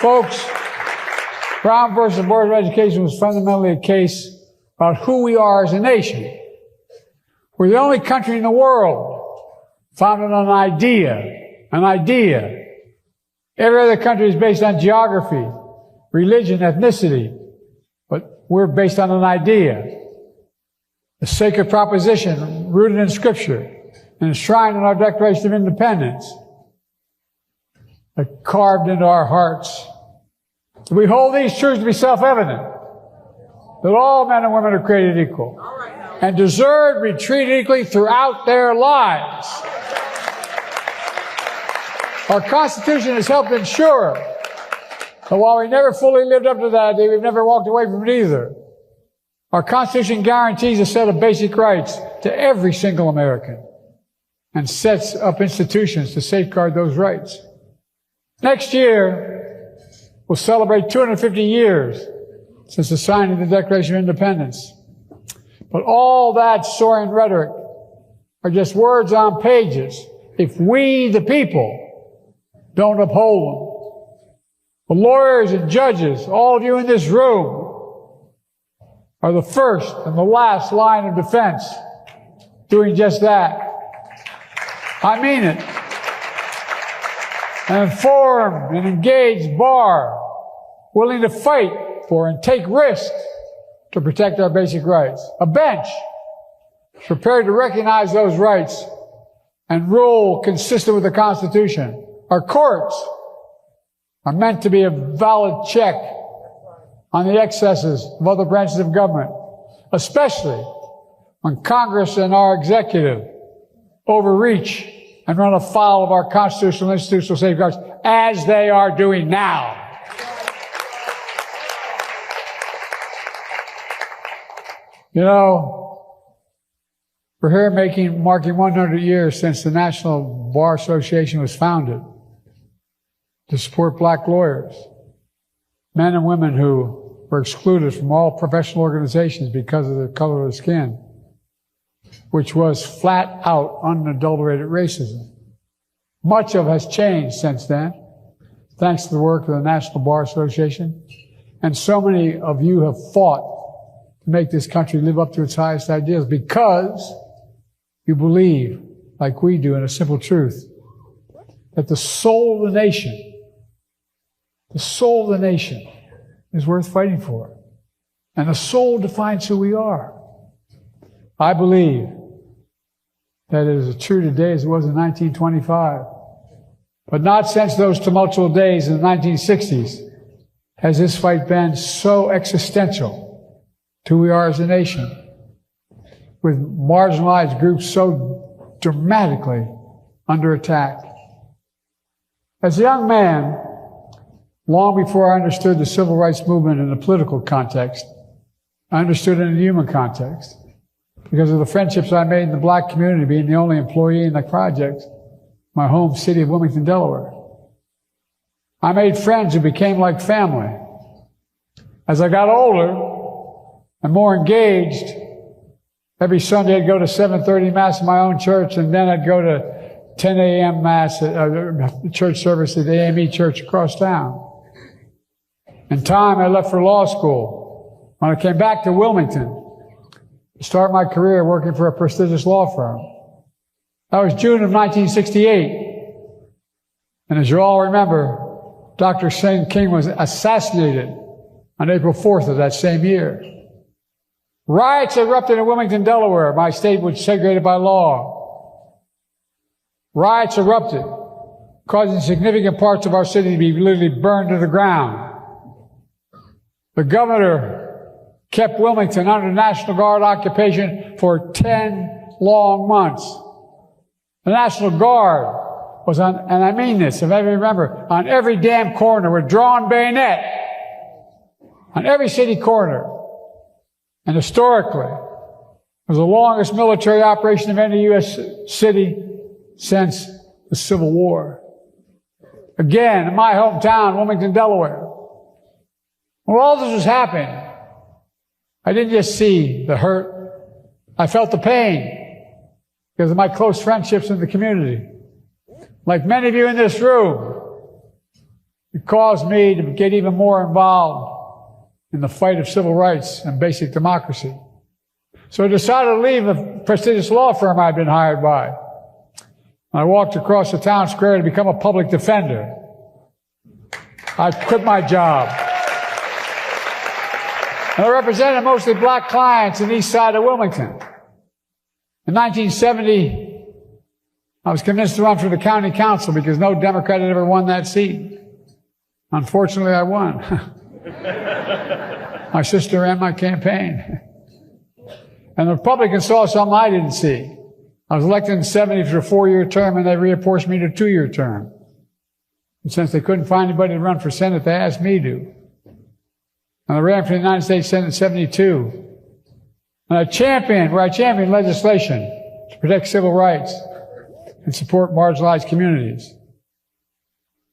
Folks, Brown versus Board of Education was fundamentally a case about who we are as a nation. We're the only country in the world founded on an idea. An idea. Every other country is based on geography, religion, ethnicity. But we're based on an idea. A sacred proposition rooted in Scripture and enshrined in our Declaration of Independence, carved into our hearts. We hold these truths to be self-evident, that all men and women are created equal and deserve to be treated equally throughout their lives. Our Constitution has helped ensure that while we never fully lived up to that idea, we've never walked away from it either. Our Constitution guarantees a set of basic rights to every single American and sets up institutions to safeguard those rights. Next year, we'll celebrate 250 years since the signing of the Declaration of Independence. But all that soaring rhetoric are just words on pages if we, the people, don't uphold them. The lawyers and judges, all of you in this room, are the first and the last line of defense doing just that. I mean it. An informed and engaged bar willing to fight for and take risks to protect our basic rights. A bench prepared to recognize those rights and rule consistent with the Constitution. Our courts are meant to be a valid check on the excesses of other branches of government, especially when Congress and our executive overreach and run afoul of our constitutional and institutional safeguards, as they are doing now. You know, we're here marking 100 years since the National Bar Association was founded to support black lawyers, men and women who were excluded from all professional organizations because of the color of their skin, which was flat out unadulterated racism. Much of it has changed since then, thanks to the work of the National Bar Association. And so many of you have fought to make this country live up to its highest ideals because you believe, like we do, in a simple truth, that the soul of the nation is worth fighting for. And the soul defines who we are. I believe that it is as true today as it was in 1925. But not since those tumultuous days in the 1960s has this fight been so existential to who we are as a nation, with marginalized groups so dramatically under attack. As a young man, long before I understood the civil rights movement in a political context, I understood it in a human context because of the friendships I made in the black community, being the only employee in the project, my home city of Wilmington, Delaware. I made friends who became like family. As I got older and more engaged, every Sunday I'd go to 7:30 Mass in my own church, and then I'd go to 10 a.m. Mass, church service at the AME church across town. In time, I left for law school. When I came back to Wilmington to start my career working for a prestigious law firm. That was June of 1968. And as you all remember, Dr. King was assassinated on April 4th of that same year. Riots erupted in Wilmington, Delaware, my state which was segregated by law. Riots erupted, causing significant parts of our city to be literally burned to the ground. The governor kept Wilmington under National Guard occupation for 10 long months. The National Guard was on, and I mean this, if I remember, on every damn corner with drawn bayonet. On every city corner. And historically, it was the longest military operation of any U.S. city since the Civil War. Again, in my hometown, Wilmington, Delaware. When all this was happening, I didn't just see the hurt. I felt the pain because of my close friendships in the community. Like many of you in this room, It caused me to get even more involved in the fight of civil rights and basic democracy. So I decided to leave the prestigious law firm I'd been hired by. I walked across the town square to become a public defender. I quit my job. And I represented mostly black clients in the east side of Wilmington. In 1970, I was convinced to run for the county council because no Democrat had ever won that seat. Unfortunately, I won. My sister ran my campaign. And the Republicans saw something I didn't see. I was elected in 70 for a 4-year term, and they reapportioned me to a 2-year term. And since they couldn't find anybody to run for Senate, they asked me to. And I ran for the United States Senate in 72. And I championed legislation to protect civil rights and support marginalized communities.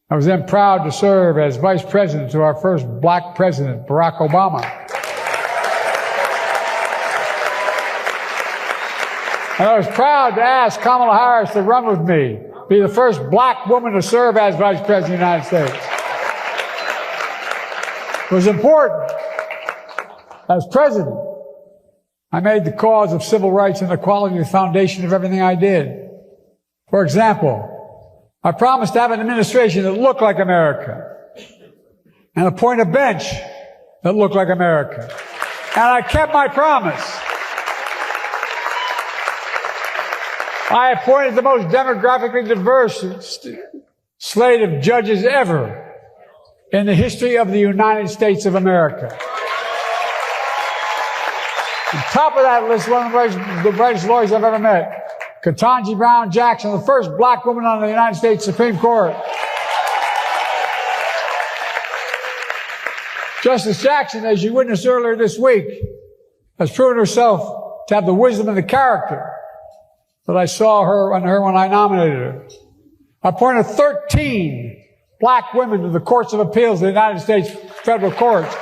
I was then proud to serve as vice president to our first black president, Barack Obama. And I was proud to ask Kamala Harris to run with me, be the first black woman to serve as vice president of the United States. It was important. As president, I made the cause of civil rights and equality the foundation of everything I did. For example, I promised to have an administration that looked like America and appoint a bench that looked like America. And I kept my promise. I appointed the most demographically diverse slate of judges ever in the history of the United States of America. On top of that list, one of the brightest lawyers I've ever met, Ketanji Brown Jackson, the first black woman on the United States Supreme Court. Justice Jackson, as you witnessed earlier this week, has proven herself to have the wisdom and the character that I saw in her when I nominated her. I appointed 13 black women to the courts of appeals of the United States federal courts.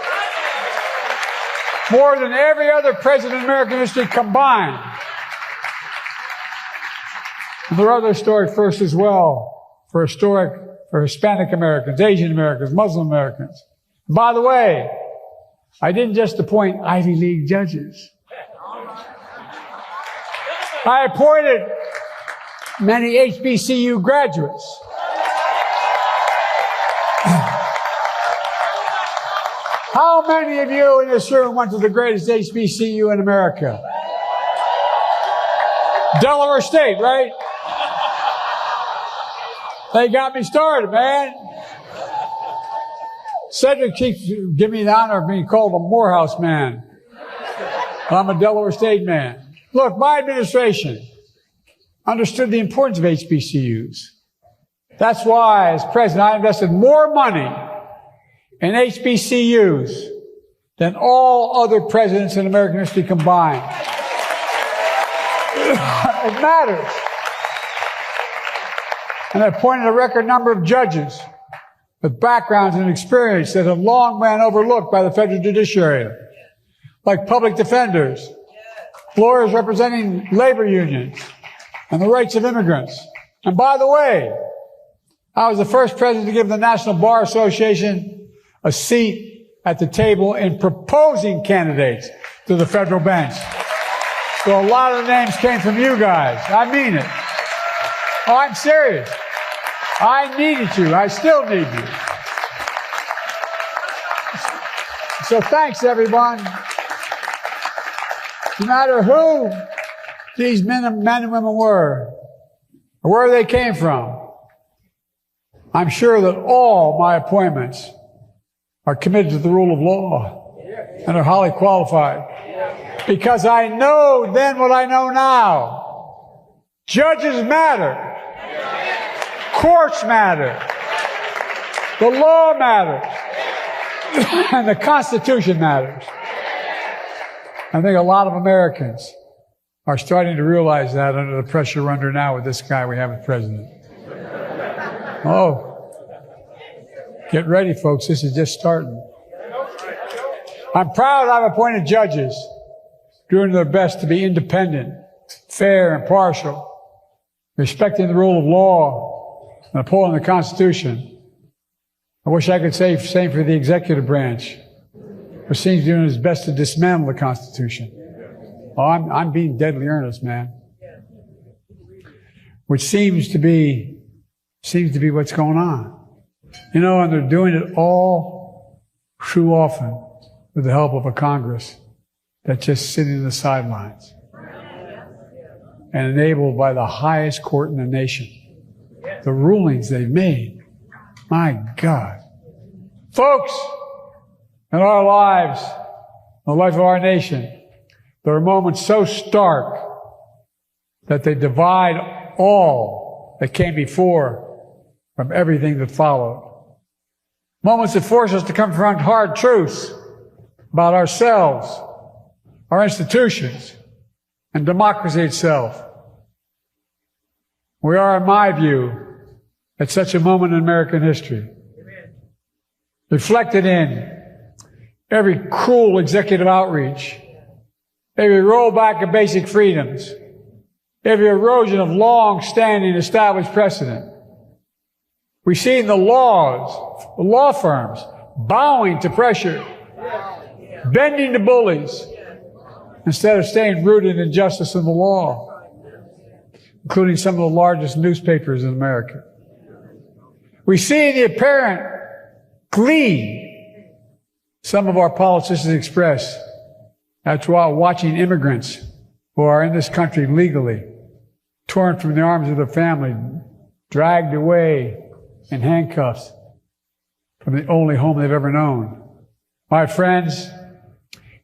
More than every other president in American history combined. And there are other historic firsts as well for Hispanic Americans, Asian Americans, Muslim Americans. And by the way, I didn't just appoint Ivy League judges. I appointed many HBCU graduates. How many of you in this room went to the greatest HBCU in America? Delaware State, right? They got me started, man. Cedric keeps giving me the honor of being called a Morehouse man. I'm a Delaware State man. Look, my administration understood the importance of HBCUs. That's why, as president, I invested more money in HBCUs than all other presidents in American history combined. It matters. And I appointed a record number of judges with backgrounds and experience that have long been overlooked by the federal judiciary, like public defenders, lawyers representing labor unions, and the rights of immigrants. And by the way, I was the first president to give the National Bar Association a seat at the table in proposing candidates to the federal bench. So a lot of the names came from you guys. I mean it. Oh, I'm serious. I needed you. I still need you. So thanks, everyone. No matter who these men and women were, or where they came from, I'm sure that all my appointments are committed to the rule of law and are highly qualified. Because I know then what I know now. Judges matter. Courts matter. The law matters. And the Constitution matters. I think a lot of Americans are starting to realize that under the pressure we're under now with this guy we have as president. Oh. Get ready, folks. This is just starting. I'm proud I've appointed judges doing their best to be independent, fair, impartial, respecting the rule of law, and upholding the Constitution. I wish I could say the same for the executive branch, which seems to be doing its best to dismantle the Constitution. Oh, I'm being deadly earnest, man. Which seems to be what's going on. You know, and they're doing it all too often with the help of a Congress that's just sitting in the sidelines and enabled by the highest court in the nation. The rulings they've made. My God. Folks, in our lives, in the life of our nation, there are moments so stark that they divide all that came before from everything that followed. Moments that force us to confront hard truths about ourselves, our institutions, and democracy itself. We are, in my view, at such a moment in American history, reflected in every cruel executive outreach, every rollback of basic freedoms, every erosion of long-standing established precedent. We've seen the law firms bowing to pressure, bending to bullies, instead of staying rooted in justice and the law, including some of the largest newspapers in America. We see the apparent glee some of our politicians express after watching immigrants who are in this country legally, torn from the arms of their family, dragged away in handcuffs from the only home they've ever known. My friends,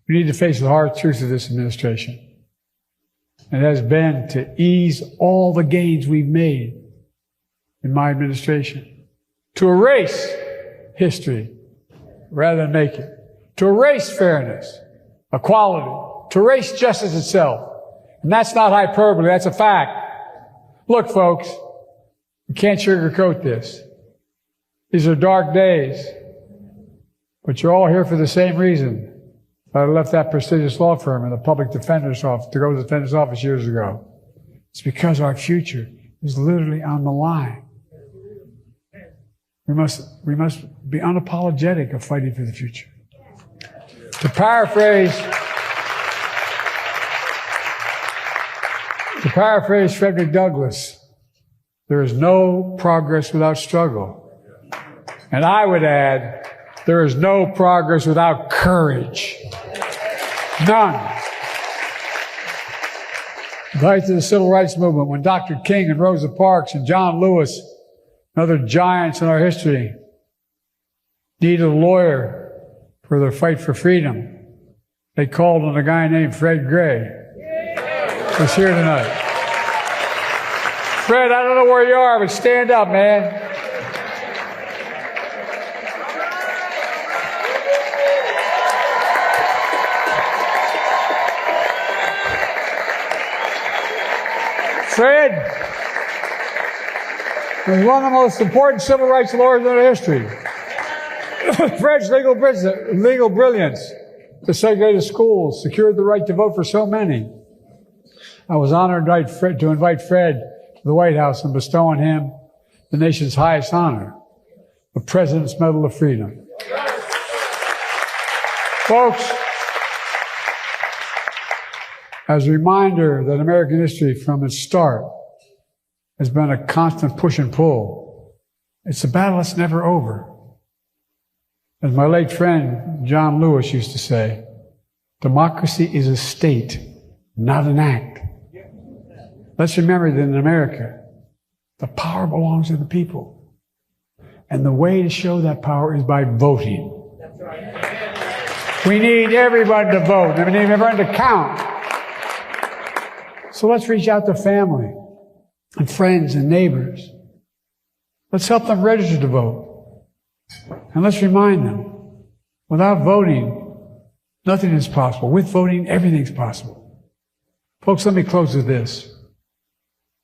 we need to face the hard truth of this administration. It has been to ease all the gains we've made in my administration, to erase history rather than make it, to erase fairness, equality, to erase justice itself. And that's not hyperbole, that's a fact. Look, folks, we can't sugarcoat this. These are dark days, but you're all here for the same reason. I left that prestigious law firm in the public defender's office to go to the defender's office years ago. It's because our future is literally on the line. We must be unapologetic of fighting for the future. To paraphrase Frederick Douglass, there is no progress without struggle. And I would add, there is no progress without courage. None. The height of the civil rights movement, when Dr. King and Rosa Parks and John Lewis and other giants in our history needed a lawyer for their fight for freedom, they called on a guy named Fred Gray, who's here tonight. Fred, I don't know where you are, but stand up, man. Fred was one of the most important civil rights lawyers in our history. Fred's legal brilliance to segregated schools secured the right to vote for so many. I was honored to invite Fred to the White House and bestow on him the nation's highest honor, the President's Medal of Freedom. Folks, as a reminder that American history from its start has been a constant push and pull. It's a battle that's never over. As my late friend John Lewis used to say, democracy is a state, not an act. Let's remember that in America, the power belongs to the people. And the way to show that power is by voting. We need everybody to vote. We need everyone to count. So let's reach out to family and friends and neighbors. Let's help them register to vote. And let's remind them, without voting, nothing is possible. With voting, everything's possible. Folks, let me close with this.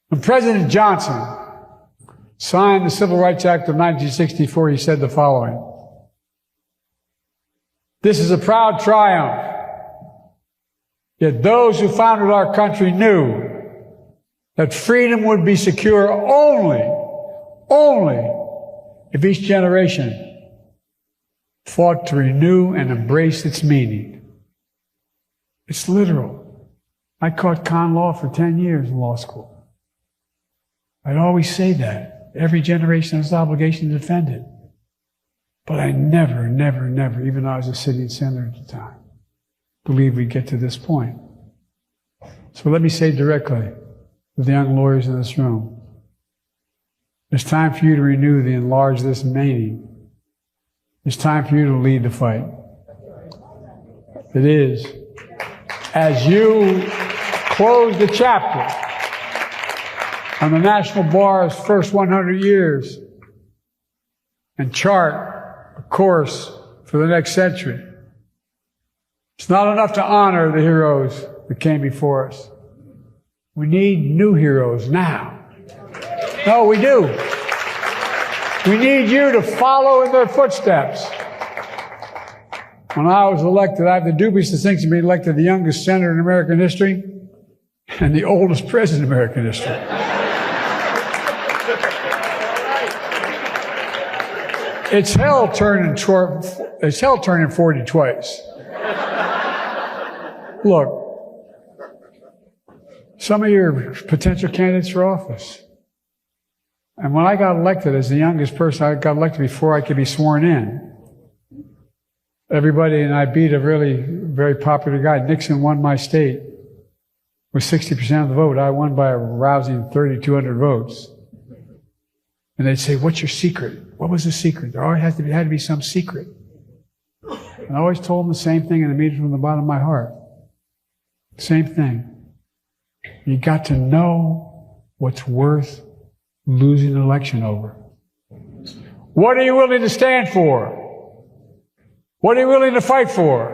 When President Johnson signed the Civil Rights Act of 1964, he said the following: "This is a proud triumph. Yet those who founded our country knew that freedom would be secure only if each generation fought to renew and embrace its meaning. It's literal. I taught con law for 10 years in law school. I'd always say that. Every generation has an obligation to defend it. But I never, even though I was a sitting senator at the time, believed we'd get to this point. So let me say directly to the young lawyers in this room, it's time for you to renew the enlarge this meaning. It's time for you to lead the fight. It is. As you close the chapter on the National Bar's first 100 years and chart a course for the next century, it's not enough to honor the heroes that came before us. We need new heroes now. No, we do. We need you to follow in their footsteps. When I was elected, I have the dubious distinction of being elected the youngest senator in American history and the oldest president in American history. It's hell turning 40 twice. Look, some of your potential candidates for office. And when I got elected as the youngest person, I got elected before I could be sworn in. Everybody, and I beat a really very popular guy. Nixon won my state with 60% of the vote. I won by a rousing 3,200 votes. And they'd say, "What's your secret?" What was the secret? There always had to be some secret. And I always told them the same thing, and I mean it from the bottom of my heart. Same thing. You got to know what's worth losing an election over. What are you willing to stand for? What are you willing to fight for?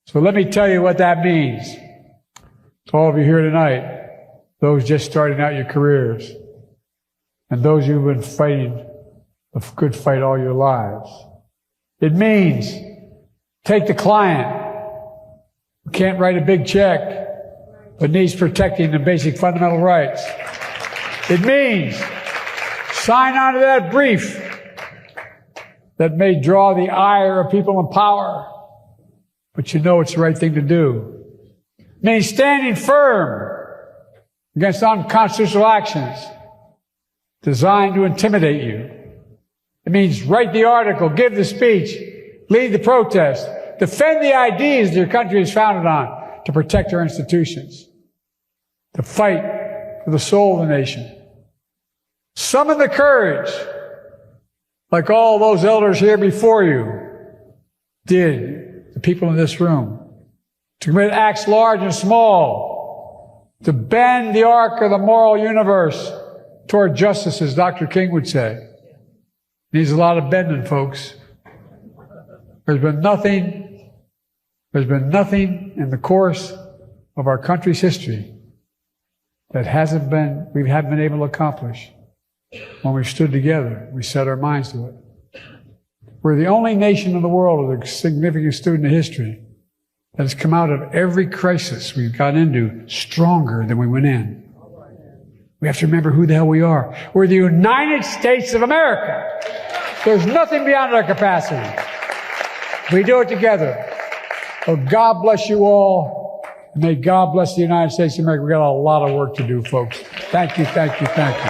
So let me tell you what that means. To all of you here tonight, those just starting out your careers, and those who've been fighting a good fight all your lives. It means take the client who can't write a big check, but needs protecting the basic fundamental rights. It means sign on to that brief that may draw the ire of people in power, but you know it's the right thing to do. It means standing firm against unconstitutional actions designed to intimidate you. It means write the article, give the speech, lead the protest, defend the ideas your country is founded on to protect our institutions, to fight for the soul of the nation. Summon the courage, like all those elders here before you did, the people in this room, to commit acts large and small, to bend the arc of the moral universe toward justice, as Dr. King would say. Needs a lot of bending, folks. There's been nothing in the course of our country's history that we haven't been able to accomplish when we stood together. We set our minds to it. We're the only nation in the world with a significant student of history that has come out of every crisis we've got into stronger than we went in. We have to remember who the hell we are. We're the United States of America. There's nothing beyond our capacity. We do it together. So God bless you all. And may God bless the United States of America. We've got a lot of work to do, folks. Thank you, thank you, thank you.